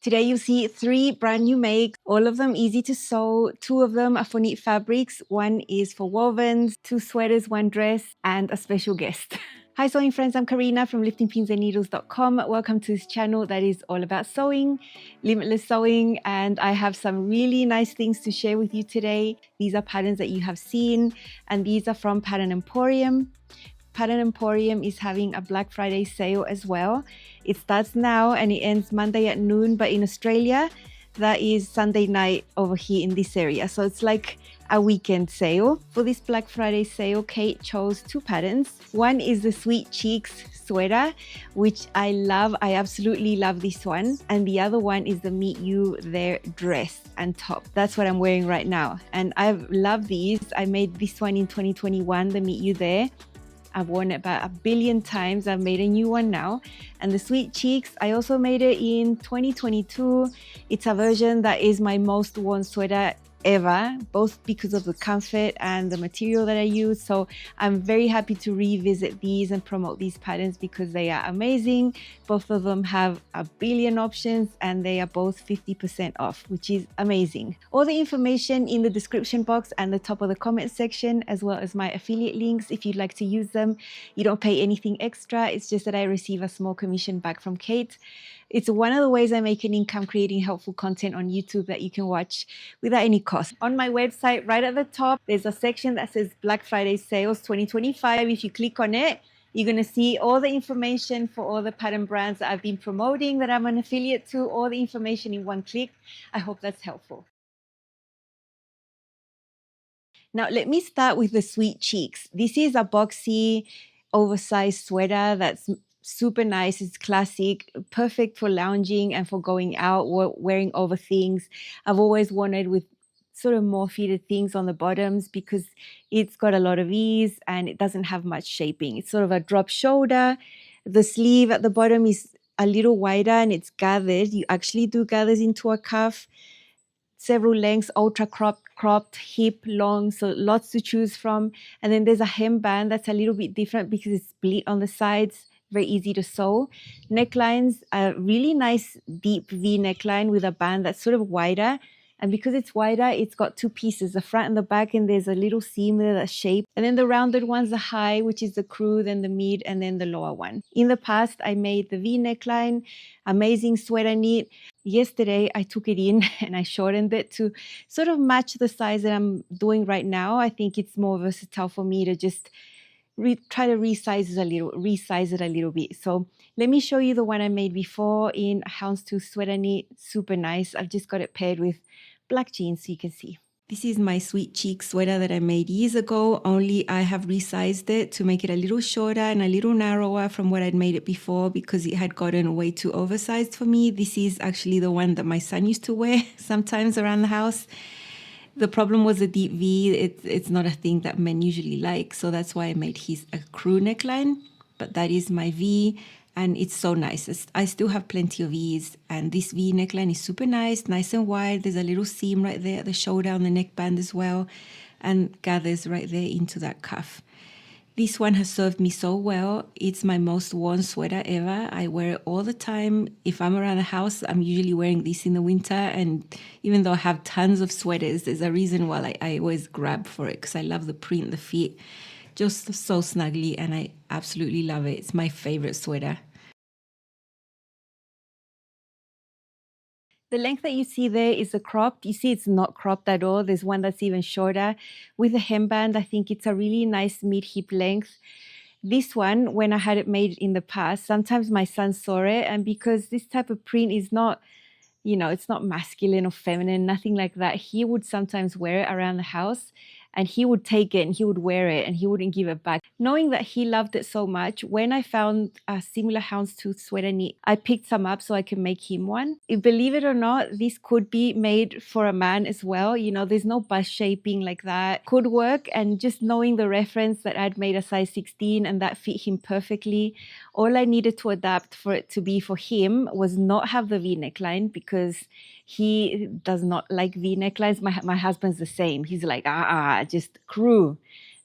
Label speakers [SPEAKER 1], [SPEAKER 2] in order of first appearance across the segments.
[SPEAKER 1] Today you see 3 brand new makes, all of them easy to sew. 2 of them are for knit fabrics, 1 is for wovens, 2 sweaters, 1 dress, and a special guest. Hi sewing friends, I'm Karina from liftingpinsandneedles.com. Welcome to this channel that is all about sewing, limitless sewing, and I have some really nice things to share with you today. These are patterns that you have seen, and these are from Pattern Emporium. Pattern Emporium is having a Black Friday sale as well. It starts now and it ends Monday at noon, but in Australia, that is Sunday night over here in this area. So it's like a weekend sale. For this Black Friday sale, Kate chose 2 patterns. One is the Sweet Cheeks sweater, which I love. I absolutely love this one. And the other one is the Meet You There dress and top. That's what I'm wearing right now. And I've loved these. I made this one in 2021, the Meet You There. I've worn it about 1 billion times. I've made a new one now. And the Sweet Cheeks, I also made it in 2022. It's a version that is my most worn sweater ever, both because of the comfort and the material that I use. So I'm very happy to revisit these and promote these patterns because they are amazing. Both of them have 1 billion options and they are both 50% off, which is amazing. All the information in the description box and the top of the comment section, as well as my affiliate links if you'd like to use them. You don't pay anything extra. It's just that I receive a small commission back from Kate. It's one of the ways I make an income creating helpful content on YouTube that you can watch without any cost. On my website, right at the top, there's a section that says Black Friday Sales 2025. If you click on it, you're going to see all the information for all the pattern brands that I've been promoting, that I'm an affiliate to, all the information in one click. I hope that's helpful. Now, let me start with the Sweet Cheeks. This is a boxy, oversized sweater that's super nice. It's classic, perfect for lounging and for going out, wearing over things. I've always wanted with sort of more fitted things on the bottoms because it's got a lot of ease and it doesn't have much shaping. It's sort of a drop shoulder. The sleeve at the bottom is a little wider and it's gathered. You actually do gathers into a cuff. Several lengths, ultra cropped, hip, long, so lots to choose from. And then there's a hemband that's a little bit different because it's split on the sides. Very easy to sew. Necklines, a really nice deep V neckline with a band that's sort of wider. And because it's wider, it's got 2 pieces, the front and the back, and there's a little seam there that's shaped. And then the rounded one's the high, which is the crew, then the mid, and then the lower one. In the past, I made the V neckline, amazing sweater knit. Yesterday, I took it in and I shortened it to sort of match the size that I'm doing right now. I think it's more versatile for me to just try to resize it a little bit. So let me show you the one I made before in a houndstooth sweater knit. Super nice. I've just got it paired with black jeans so you can see. This is my Sweet Cheek sweater that I made years ago, only I have resized it to make it a little shorter and a little narrower from what I'd made it before because it had gotten way too oversized for me. This is actually the one that my son used to wear sometimes around the house. The problem was the deep V. It's not a thing that men usually like, so that's why I made his a crew neckline. But that is my V, and it's so nice. I still have plenty of V's, and this V neckline is super nice and wide. There's a little seam right there at the shoulder on the neckband as well, and gathers right there into that cuff. This one has served me so well. It's my most worn sweater ever. I wear it all the time. If I'm around the house, I'm usually wearing this in the winter. And even though I have tons of sweaters, there's a reason why I always grab for it because I love the print, the fit, just so snugly. And I absolutely love it. It's my favorite sweater. The length that you see there is the cropped. You see it's not cropped at all. There's one that's even shorter. With the hemband, I think it's a really nice mid-hip length. This one, when I had it made in the past, sometimes my son saw it. And because this type of print is not, it's not masculine or feminine, nothing like that, he would sometimes wear it around the house. And he would take it and he would wear it and he wouldn't give it back. Knowing that he loved it so much, when I found a similar houndstooth sweater knit, I picked some up so I can make him one. Believe it or not, this could be made for a man as well. There's no bust shaping like that. Could work, and just knowing the reference that I'd made a size 16 and that fit him perfectly, all I needed to adapt for it to be for him was not have the V neckline because he does not like V necklines. My husband's the same. He's like, just crew.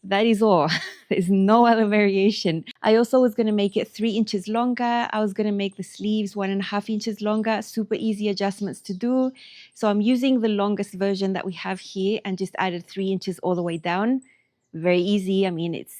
[SPEAKER 1] That is all. There's no other variation. I also was going to make it 3 inches longer. I was going to make the sleeves 1.5 inches longer. Super easy adjustments to do. So I'm using the longest version that we have here and just added 3 inches all the way down. Very easy. I mean, it's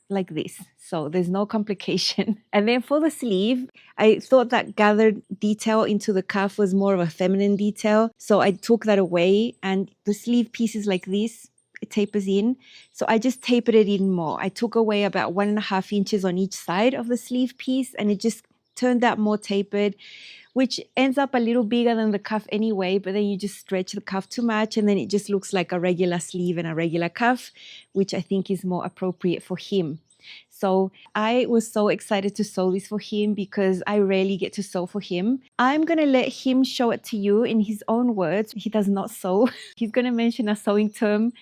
[SPEAKER 1] like this. So there's no complication. And then for the sleeve, I thought that gathered detail into the cuff was more of a feminine detail. So I took that away, and the sleeve piece is like this. It tapers in. So I just tapered it in more. I took away about 1.5 inches on each side of the sleeve piece, and it just turned out more tapered, which ends up a little bigger than the cuff anyway, but then you just stretch the cuff too much and then it just looks like a regular sleeve and a regular cuff, which I think is more appropriate for him. So I was so excited to sew this for him because I rarely get to sew for him. I'm going to let him show it to you in his own words. He does not sew. He's going to mention a sewing term.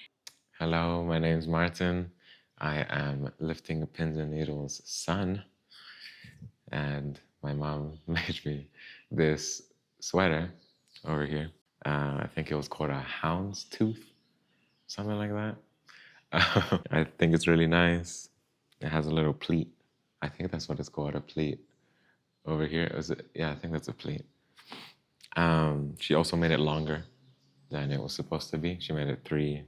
[SPEAKER 2] Hello, my name's Martin. I am lifting pins and needles son, and my mom made me this sweater over here. I think it was called a hound's tooth, something like that. I think it's really nice. It has a little pleat. I think that's what it's called, a pleat. Over here, yeah, I think that's a pleat. She also made it longer than it was supposed to be. She made it 3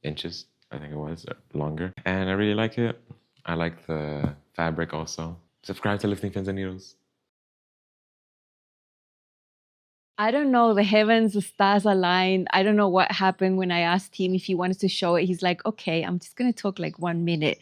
[SPEAKER 2] inches, I think it was, longer. And I really like it. I like the fabric also. Subscribe to Lifting Pins and Needles.
[SPEAKER 1] I don't know, the heavens, the stars aligned. I don't know what happened when I asked him if he wanted to show it. He's like, okay, I'm just going to talk like 1 minute.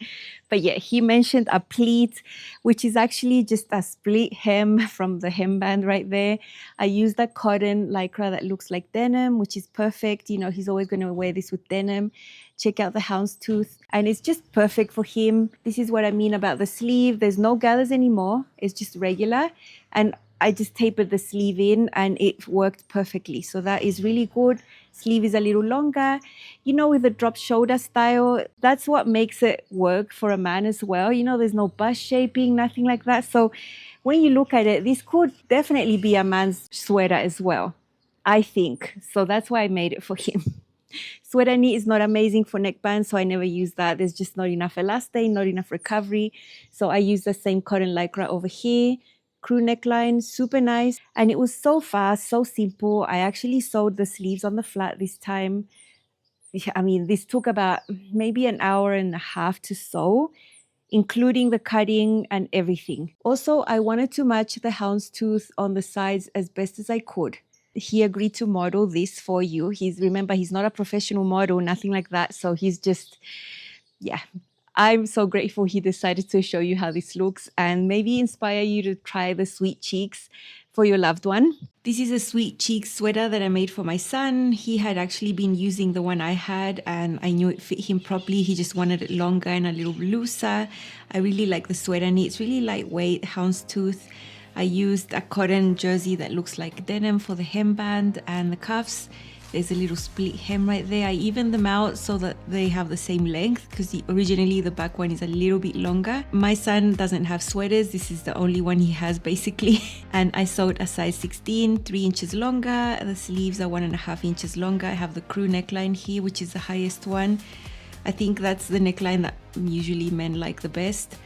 [SPEAKER 1] But yeah, he mentioned a pleat, which is actually just a split hem from the hemband right there. I used that cotton lycra that looks like denim, which is perfect. You know, he's always going to wear this with denim. Check out the houndstooth, and it's just perfect for him. This is what I mean about the sleeve. There's no gathers anymore. It's just regular. And I just tapered the sleeve in and it worked perfectly. So that is really good. Sleeve is a little longer. You know, with the drop shoulder style, that's what makes it work for a man as well. You know, there's no bust shaping, nothing like that. So when you look at it, this could definitely be a man's sweater as well, I think. So that's why I made it for him. Sweater knit is not amazing for neckbands, so I never use that. There's just not enough elastane, not enough recovery. So I use the same cotton lycra over here. Crew neckline, super nice. And it was so fast, so simple. I actually sewed the sleeves on the flat this time. I mean, this took about maybe an hour and a half to sew, including the cutting and everything. Also, I wanted to match the houndstooth on the sides as best as I could. He agreed to model this for you. Remember, he's not a professional model, nothing like that. So he's just, yeah. I'm so grateful he decided to show you how this looks and maybe inspire you to try the sweet cheeks for your loved one. This is a sweet cheeks sweater that I made for my son. He had actually been using the one I had and I knew it fit him properly. He just wanted it longer and a little looser. I really like the sweater knit. It's really lightweight, houndstooth. I used a cotton jersey that looks like denim for the hemband and the cuffs. There's a little split hem right there. I evened them out so that they have the same length because originally the back one is a little bit longer. My son doesn't have sweaters. This is the only one he has basically. And I sewed a size 16, 3 inches longer. The sleeves are 1.5 inches longer. I have the crew neckline here, which is the highest one. I think that's the neckline that usually men like the best.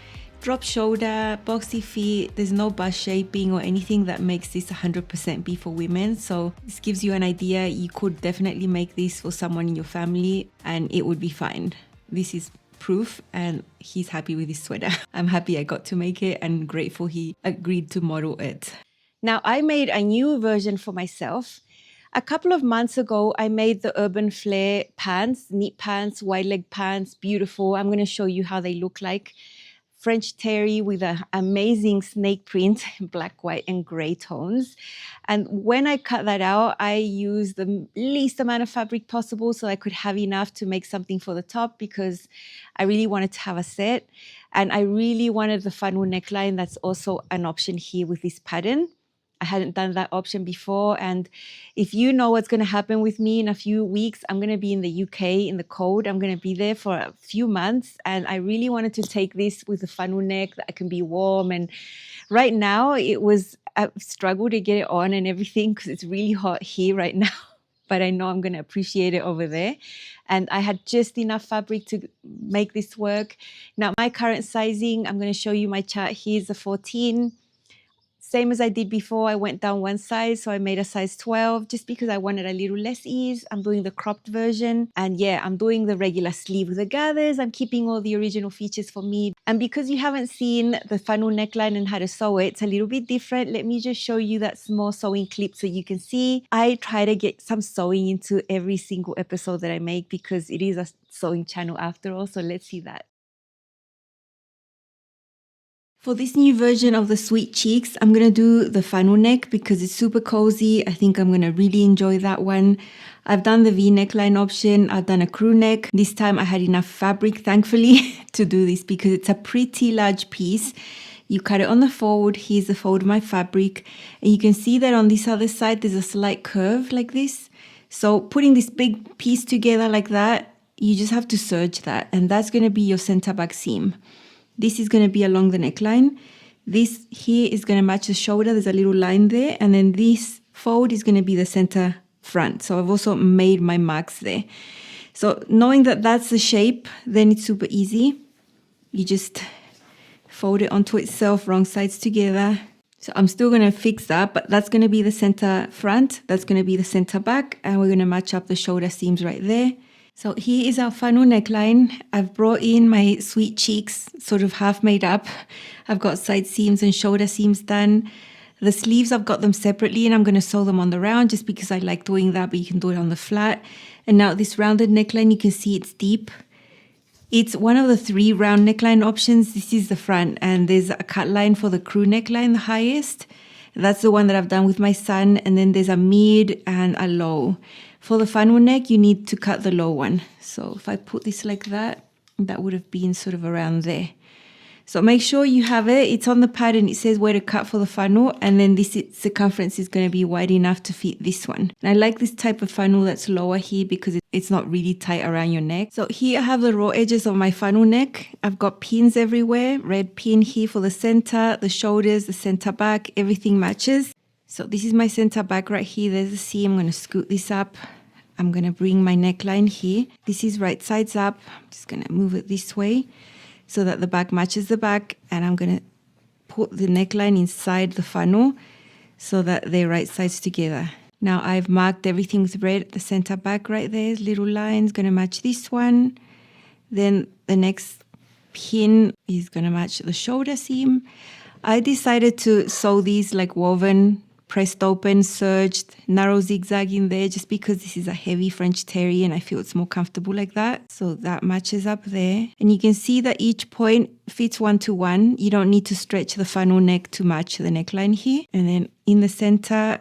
[SPEAKER 1] Drop shoulder, boxy feet, there's no bust shaping or anything that makes this 100% be for women. So this gives you an idea. You could definitely make this for someone in your family and it would be fine. This is proof and he's happy with his sweater. I'm happy I got to make it and grateful he agreed to model it. Now I made a new version for myself. A couple of months ago, I made the Urban Flare pants, knit pants, wide leg pants, beautiful. I'm going to show you how they look like. French terry with an amazing snake print, black, white, and gray tones. And when I cut that out, I used the least amount of fabric possible so I could have enough to make something for the top because I really wanted to have a set. And I really wanted the funnel neckline. That's also an option here with this pattern. I hadn't done that option before. And if you know what's going to happen with me in a few weeks, I'm going to be in the UK in the cold. I'm going to be there for a few months. And I really wanted to take this with a funnel neck that I can be warm. And right now it was a struggle to get it on and everything because it's really hot here right now. but I know I'm going to appreciate it over there. And I had just enough fabric to make this work. Now, my current sizing, I'm going to show you my chart. Here's a 14. Same as I did before, I went down one size, so I made a size 12 just because I wanted a little less ease. I'm doing the cropped version, and yeah, I'm doing the regular sleeve with the gathers. I'm keeping all the original features for me. And because you haven't seen the funnel neckline and how to sew it, it's a little bit different. Let me just show you that small sewing clip so you can see. I try to get some sewing into every single episode that I make because it is a sewing channel after all, so let's see that. For this new version of the Sweet Cheeks, I'm going to do the funnel neck because it's super cozy. I think I'm going to really enjoy that one. I've done the V neckline option. I've done a crew neck. This time I had enough fabric, thankfully, to do this because it's a pretty large piece. You cut it on the fold. Here's the fold of my fabric. And you can see that on this other side, there's a slight curve like this. So putting this big piece together like that, you just have to serge that. And that's going to be your center back seam. This is going to be along the neckline. This here is going to match the shoulder. There's a little line there. And then this fold is going to be the center front. So I've also made my marks there. So knowing that that's the shape, then it's super easy. You just fold it onto itself, wrong sides together. So I'm still going to fix that, but that's going to be the center front. That's going to be the center back. And we're going to match up the shoulder seams right there. So here is our funnel neckline. I've brought in my Sweet Cheeks, sort of half made up. I've got side seams and shoulder seams done. The sleeves, I've got them separately and I'm going to sew them on the round just because I like doing that, but you can do it on the flat. And now this rounded neckline, you can see it's deep. It's one of the 3 round neckline options. This is the front and there's a cut line for the crew neckline, the highest. That's the one that I've done with my son. And then there's a mid and a low. For the funnel neck, you need to cut the low one. So if I put this like that, that would have been sort of around there. So make sure you have it. It's on the pattern. It says where to cut for the funnel. And then this circumference is going to be wide enough to fit this one. And I like this type of funnel that's lower here because it's not really tight around your neck. So here I have the raw edges of my funnel neck. I've got pins everywhere. Red pin here for the center, the shoulders, the center back, everything matches. So this is my center back right here. There's the seam. I'm going to scoot this up. I'm going to bring my neckline here. This is right sides up. I'm just going to move it this way so that the back matches the back. And I'm going to put the neckline inside the funnel so that they're right sides together. Now I've marked everything with red at the center back right there. Little lines going to match this one. Then the next pin is going to match the shoulder seam. I decided to sew these like woven, pressed open, serged, narrow zigzag in there just because this is a heavy French terry and I feel it's more comfortable like that. So that matches up there. And you can see that each point fits 1-to-1. You don't need to stretch the funnel neck to match the neckline here. And then in the center,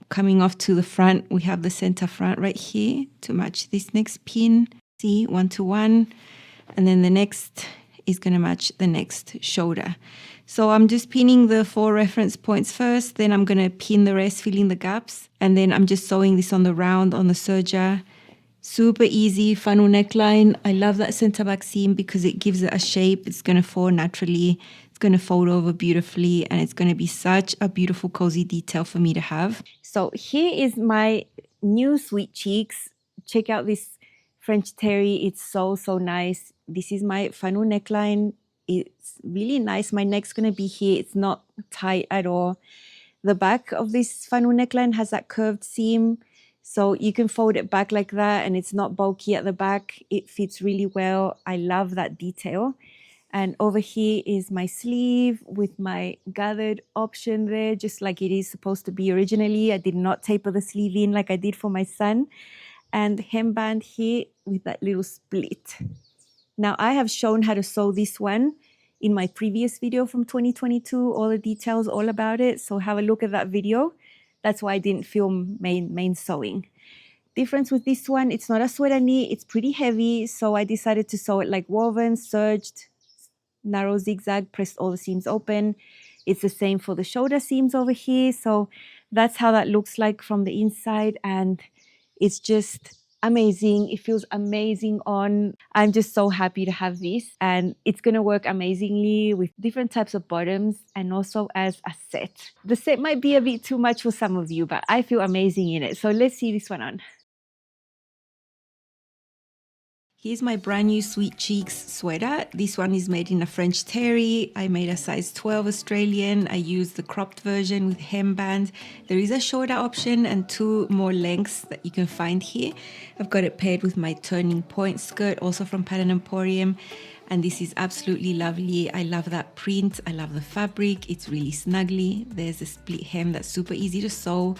[SPEAKER 1] coming off to the front, we have the center front right here to match this next pin. See, 1-to-1. And then the next is going to match the next shoulder. So I'm just pinning the 4 reference points first, then I'm going to pin the rest, fill in the gaps, and then I'm just sewing this on the round on the serger. Super easy funnel neckline. I love that center back seam because it gives it a shape. It's going to fall naturally. It's going to fold over beautifully, and it's going to be such a beautiful cozy detail for me to have. So here is my new Sweet Cheeks. Check out this French terry. It's so nice. This is my funnel neckline. It's really nice. My neck's going to be here. It's not tight at all. The back of this funnel neckline has that curved seam. So you can fold it back like that and it's not bulky at the back. It fits really well. I love that detail. And over here is my sleeve with my gathered option there, just like it is supposed to be originally. I did not taper the sleeve in like I did for my son. And hemband here with that little split. Now, I have shown how to sew this one in my previous video from 2022, all the details, all about it. So have a look at that video. That's why I didn't film main sewing. Difference with this one, it's not a sweater knit, it's pretty heavy. So I decided to sew it like woven, serged, narrow zigzag, pressed all the seams open. It's the same for the shoulder seams over here. So that's how that looks like from the inside. And it's just amazing. It feels amazing on. I'm just so happy to have this, and it's going to work amazingly with different types of bottoms and also as a set. The set might be a bit too much for some of you, but I feel amazing in it. So let's see this one on. Here's my brand new Sweet Cheeks sweater. This one is made in a French terry. I made a size 12 Australian. I used the cropped version with hemband. There is a shorter option and 2 more lengths that you can find here. I've got it paired with my turning point skirt, also from Pattern Emporium. And this is absolutely lovely. I love that print. I love the fabric. It's really snuggly. There's a split hem that's super easy to sew.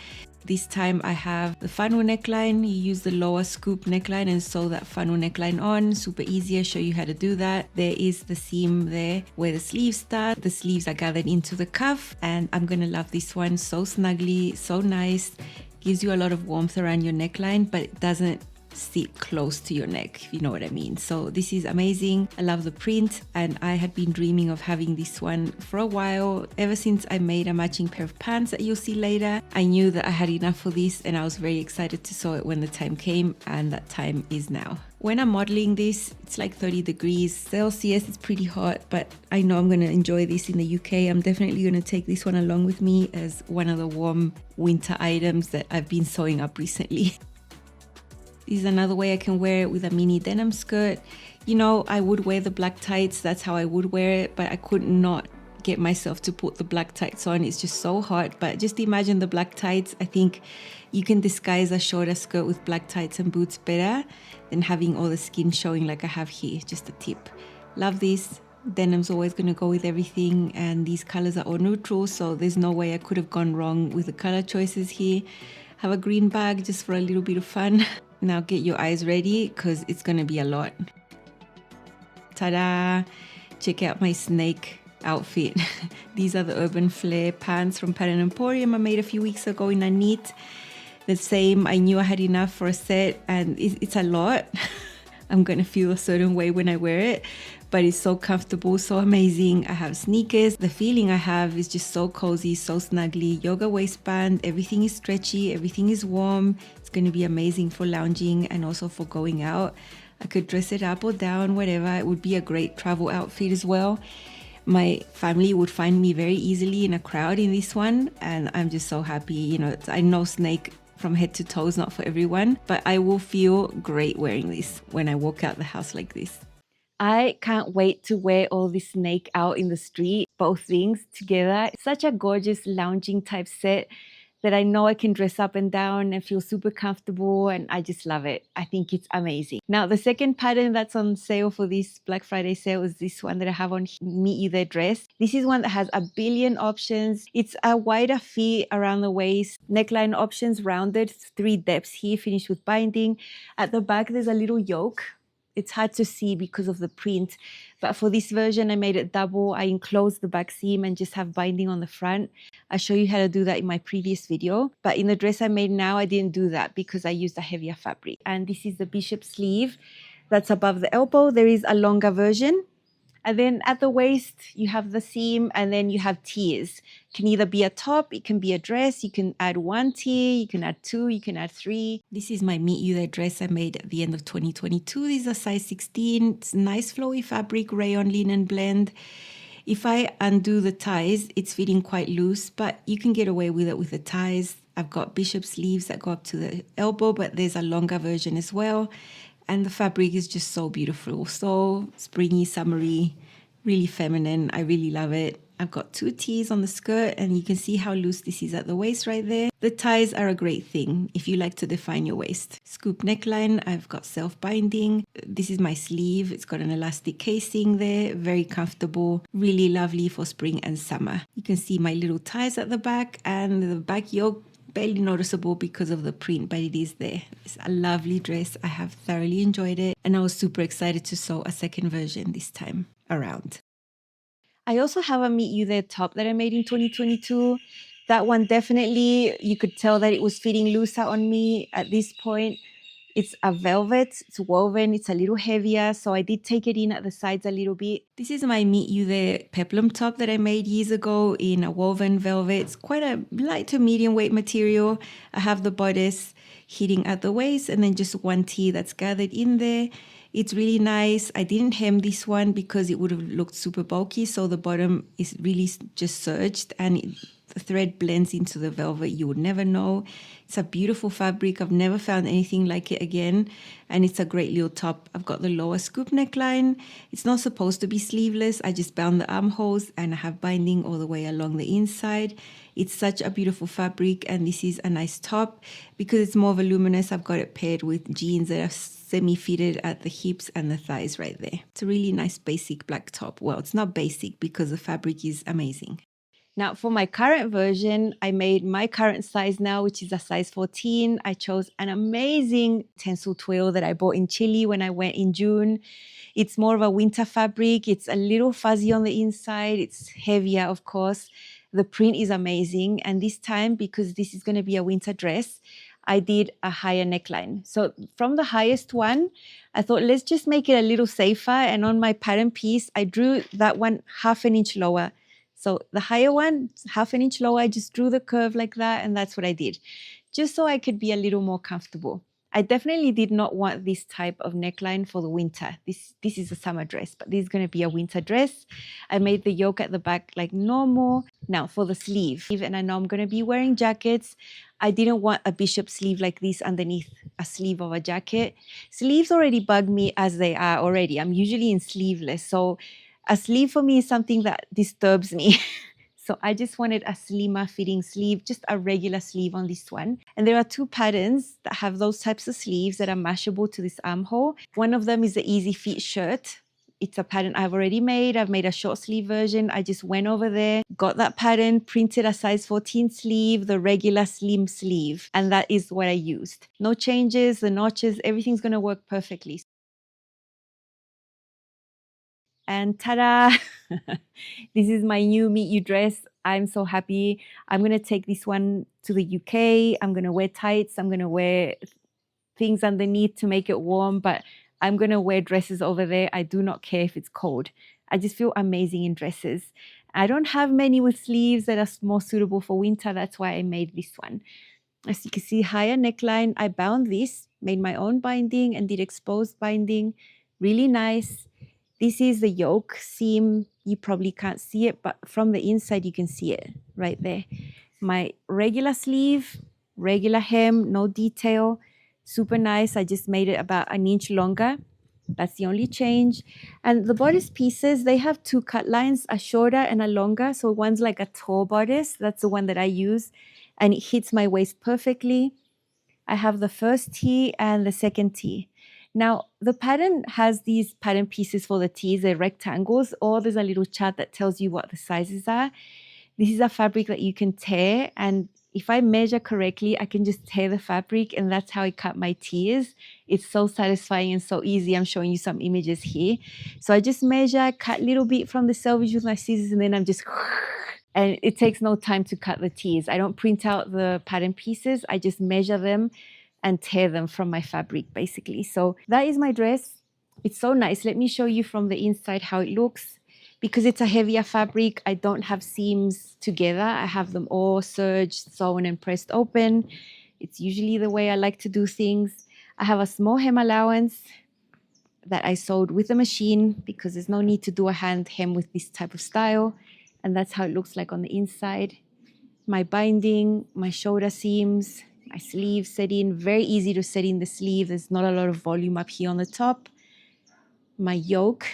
[SPEAKER 1] This time I have the funnel neckline. You use the lower scoop neckline and sew that funnel neckline on. Super easy, I'll show you how to do that. There is the seam there where the sleeves start. The sleeves are gathered into the cuff, and I'm gonna love this one. So snuggly, so nice. Gives you a lot of warmth around your neckline, but it doesn't sit close to your neck, if you know what I mean. So this is amazing. I love the print, and I had been dreaming of having this one for a while. Ever since I made a matching pair of pants that you'll see later, I knew that I had enough for this, and I was very excited to sew it when the time came, and that time is now. When I'm modeling this, it's like 30 degrees Celsius. It's pretty hot, but I know I'm gonna enjoy this in the UK. I'm definitely gonna take this one along with me as one of the warm winter items that I've been sewing up recently. This is another way I can wear it with a mini denim skirt. You know, I would wear the black tights. That's how I would wear it, but I could not get myself to put the black tights on. It's just so hot. But just imagine the black tights. I think you can disguise a shorter skirt with black tights and boots better than having all the skin showing like I have here. Just a tip. Love this. Denim's always going to go with everything, and these colors are all neutral, so there's no way I could have gone wrong with the color choices here. Have a green bag just for a little bit of fun. Now get your eyes ready because it's going to be a lot. Ta-da! Check out my snake outfit. These are the Urban Flare pants from Pattern Emporium I made a few weeks ago in a knit. The same, I knew I had enough for a set, and it's a lot. I'm going to feel a certain way when I wear it, but it's so comfortable, so amazing. I have sneakers. The feeling I have is just so cozy, so snuggly. Yoga waistband, everything is stretchy, everything is warm. It's going to be amazing for lounging and also for going out. I could dress it up or down, whatever. It would be a great travel outfit as well. My family would find me very easily in a crowd in this one, and I'm just so happy. You know, I know snake from head to toe is not for everyone, but I will feel great wearing this when I walk out the house like this. I can't wait to wear all this snake out in the street, both things together. It's such a gorgeous lounging type set that I know I can dress up and down and feel super comfortable, and I just love it. I think it's amazing. Now, the second pattern that's on sale for this Black Friday sale is this one that I have on Meet You There dress. This is one that has a billion options. It's a wider fit around the waist, neckline options rounded, 3 depths here, finished with binding. At the back, there's a little yoke. It's hard to see because of the print, but for this version, I made it double. I enclosed the back seam and just have binding on the front. I'll show you how to do that in my previous video, but in the dress I made now, I didn't do that because I used a heavier fabric. And this is the bishop sleeve that's above the elbow. There is a longer version. And then at the waist, you have the seam, and then you have tiers. It can either be a top, it can be a dress. You can add 1 tier, you can add 2, you can add 3. This is my Meet You There dress I made at the end of 2022. This is a size 16. It's nice flowy fabric, rayon linen blend. If I undo the ties, it's fitting quite loose, but you can get away with it with the ties. I've got bishop sleeves that go up to the elbow, but there's a longer version as well. And the fabric is just so beautiful, so springy, summery, really feminine. I really love it. I've got 2 T's on the skirt, and you can see how loose this is at the waist right there. The ties are a great thing if you like to define your waist. Scoop neckline, I've got self-binding. This is my sleeve. It's got an elastic casing there, very comfortable, really lovely for spring and summer. You can see my little ties at the back, and the back yoke barely noticeable because of the print, but it is there. It's a lovely dress. I have thoroughly enjoyed it, and I was super excited to sew a second version this time around. I also have a Meet You There top that I made in 2022. That one definitely, you could tell that it was fitting looser on me at this point. It's a velvet, it's woven, it's a little heavier, so I did take it in at the sides a little bit. This is my Meet You There peplum top that I made years ago in a woven velvet. It's quite a light to medium weight material. I have the bodice hitting at the waist and then just one tee that's gathered in there. It's really nice. I didn't hem this one because it would have looked super bulky, so the bottom is really just serged and the thread blends into the velvet. You would never know. It's a beautiful fabric. I've never found anything like it again. And it's a great little top. I've got the lower scoop neckline. It's not supposed to be sleeveless. I just bound the armholes and I have binding all the way along the inside. It's such a beautiful fabric, and this is a nice top. Because it's more voluminous, I've got it paired with jeans that are semi-fitted at the hips and the thighs right there. It's a really nice basic black top. Well, it's not basic because the fabric is amazing. Now, for my current version, I made my current size now, which is a size 14. I chose an amazing Tencel twill that I bought in Chile when I went in June. It's more of a winter fabric. It's a little fuzzy on the inside. It's heavier, of course. The print is amazing. And this time, because this is going to be a winter dress, I did a higher neckline. So from the highest one, I thought, let's just make it a little safer. And on my pattern piece, I drew that one half an inch lower. So the higher one, half an inch lower, I just drew the curve like that, and that's what I did, just so I could be a little more comfortable. I definitely did not want this type of neckline for the winter. This is a summer dress, but this is going to be a winter dress. I made the yoke at the back like normal. Now for the sleeve, and I know I'm going to be wearing jackets, I didn't want a bishop sleeve like this underneath a sleeve of a jacket. Sleeves already bug me as they are already. I'm usually in sleeveless, so a sleeve for me is something that disturbs me. So I just wanted a slimmer fitting sleeve, just a regular sleeve on this one. And there are two patterns that have those types of sleeves that are mashable to this armhole. One of them is the Easy Fit shirt. It's a pattern I've already made. I've made a short sleeve version. I just went over there, got that pattern, printed a size 14 sleeve, the regular slim sleeve. And that is what I used. No changes, the notches, everything's going to work perfectly. And ta-da! This is my new Meet You dress. I'm so happy. I'm going to take this one to the UK. I'm going to wear tights. I'm going to wear things underneath to make it warm, but I'm going to wear dresses over there. I do not care if it's cold. I just feel amazing in dresses. I don't have many with sleeves that are more suitable for winter. That's why I made this one. As you can see, higher neckline. I bound this, made my own binding and did exposed binding. Really nice. This is the yoke seam. You probably can't see it, but from the inside you can see it right there. My regular sleeve, regular hem, no detail. Super nice. I just made it about an inch longer. That's the only change. And the bodice pieces, they have two cut lines, a shorter and a longer. So one's like a tall bodice. That's the one that I use. And it hits my waist perfectly. I have the first tee and the second tee. Now, the pattern has these pattern pieces for the tees, they're rectangles, or there's a little chart that tells you what the sizes are. This is a fabric that you can tear, and if I measure correctly, I can just tear the fabric, and that's how I cut my tees. It's so satisfying and so easy. I'm showing you some images here. So I just measure, cut a little bit from the selvage with my scissors, and then I'm just... And it takes no time to cut the tees. I don't print out the pattern pieces. I just measure them and tear them from my fabric, basically. So that is my dress. It's so nice. Let me show you from the inside how it looks. Because it's a heavier fabric, I don't have seams together. I have them all serged, sewn, and pressed open. It's usually the way I like to do things. I have a small hem allowance that I sewed with a machine because there's no need to do a hand hem with this type of style. And that's how it looks like on the inside. My binding, my shoulder seams, my sleeve set in. Very easy to set in the sleeve. There's not a lot of volume up here on the top. My yoke,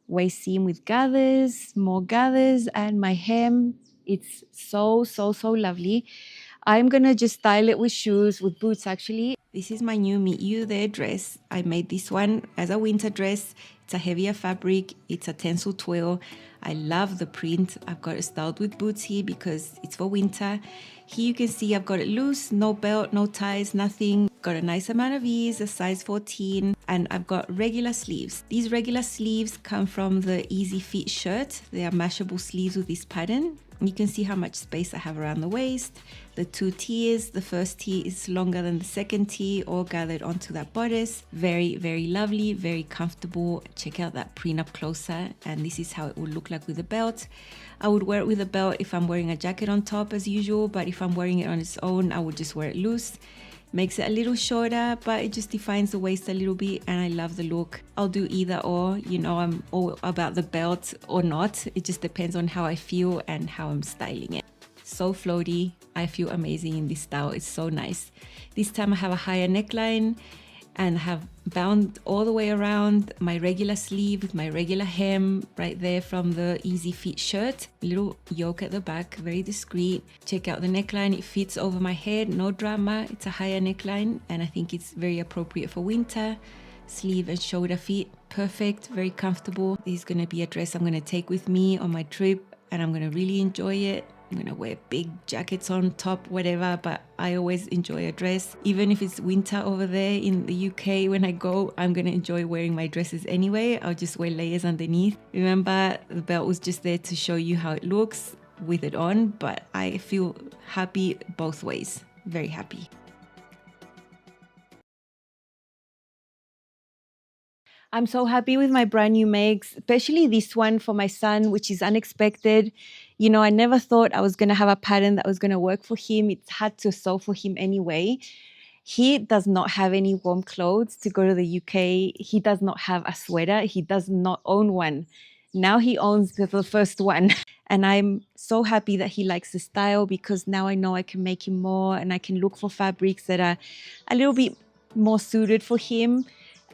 [SPEAKER 1] waist seam with gathers, more gathers, and my hem. It's so, so, so lovely. I'm going to just style it with shoes, with boots actually. This is my new Meet You There dress. I made this one as a winter dress. It's a heavier fabric. It's a Tencel twill. I love the print. I've got it styled with boots here because it's for winter. Here you can see I've got it loose, no belt, no ties, nothing. Got a nice amount of ease, a size 14, and I've got regular sleeves. These regular sleeves come from the Easy Fit shirt. They are mashable sleeves with this pattern. You can see how much space I have around the waist. The two tiers, the first tier is longer than the second tier, all gathered onto that bodice. Very, very lovely, very comfortable. Check out that preen up closer, and this is how it would look like with a belt. I would wear it with a belt if I'm wearing a jacket on top as usual, but if I'm wearing it on its own, I would just wear it loose. Makes it a little shorter, but it just defines the waist a little bit, and I love the look. I'll do either or, you know, I'm all about the belt or not. It just depends on how I feel and how I'm styling it. So floaty. I feel amazing in this style. It's so nice. This time I have a higher neckline and have bound all the way around my regular sleeve with my regular hem right there from the easy fit shirt. Little yoke at the back, very discreet. Check out the neckline, it fits over my head, no drama. It's a higher neckline and I think it's very appropriate for winter. Sleeve and shoulder fit, perfect, very comfortable. This is gonna be a dress I'm gonna take with me on my trip and I'm gonna really enjoy it. I'm gonna wear big jackets on top, whatever, but I always enjoy a dress. Even if it's winter over there in the UK, when I go, I'm gonna enjoy wearing my dresses anyway. I'll just wear layers underneath. Remember, the belt was just there to show you how it looks with it on, but I feel happy both ways. Very happy. I'm so happy with my brand new makes, especially this one for my son, which is unexpected. You know, I never thought I was going to have a pattern that was going to work for him. It's had to sew for him anyway. He does not have any warm clothes to go to the UK. He does not have a sweater. He does not own one. Now he owns the first one. And I'm so happy that he likes the style because now I know I can make him more and I can look for fabrics that are a little bit more suited for him.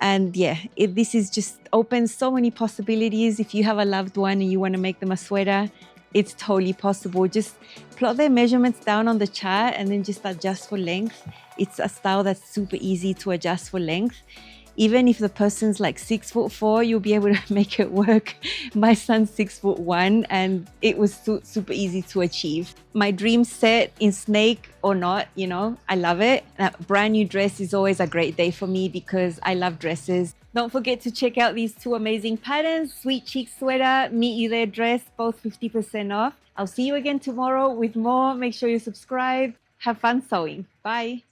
[SPEAKER 1] And yeah, this is just opens so many possibilities. If you have a loved one and you want to make them a sweater, it's totally possible. Just plot their measurements down on the chart and then just adjust for length. It's a style that's super easy to adjust for length. Even if the person's like 6'4", you'll be able to make it work. My son's 6'1", and it was super easy to achieve. My dream set in snake or not, you know, I love it. That brand new dress is always a great day for me because I love dresses. Don't forget to check out these two amazing patterns, Sweet Cheek Sweater, Meet You There dress, both 50% off. I'll see you again tomorrow with more. Make sure you subscribe. Have fun sewing. Bye.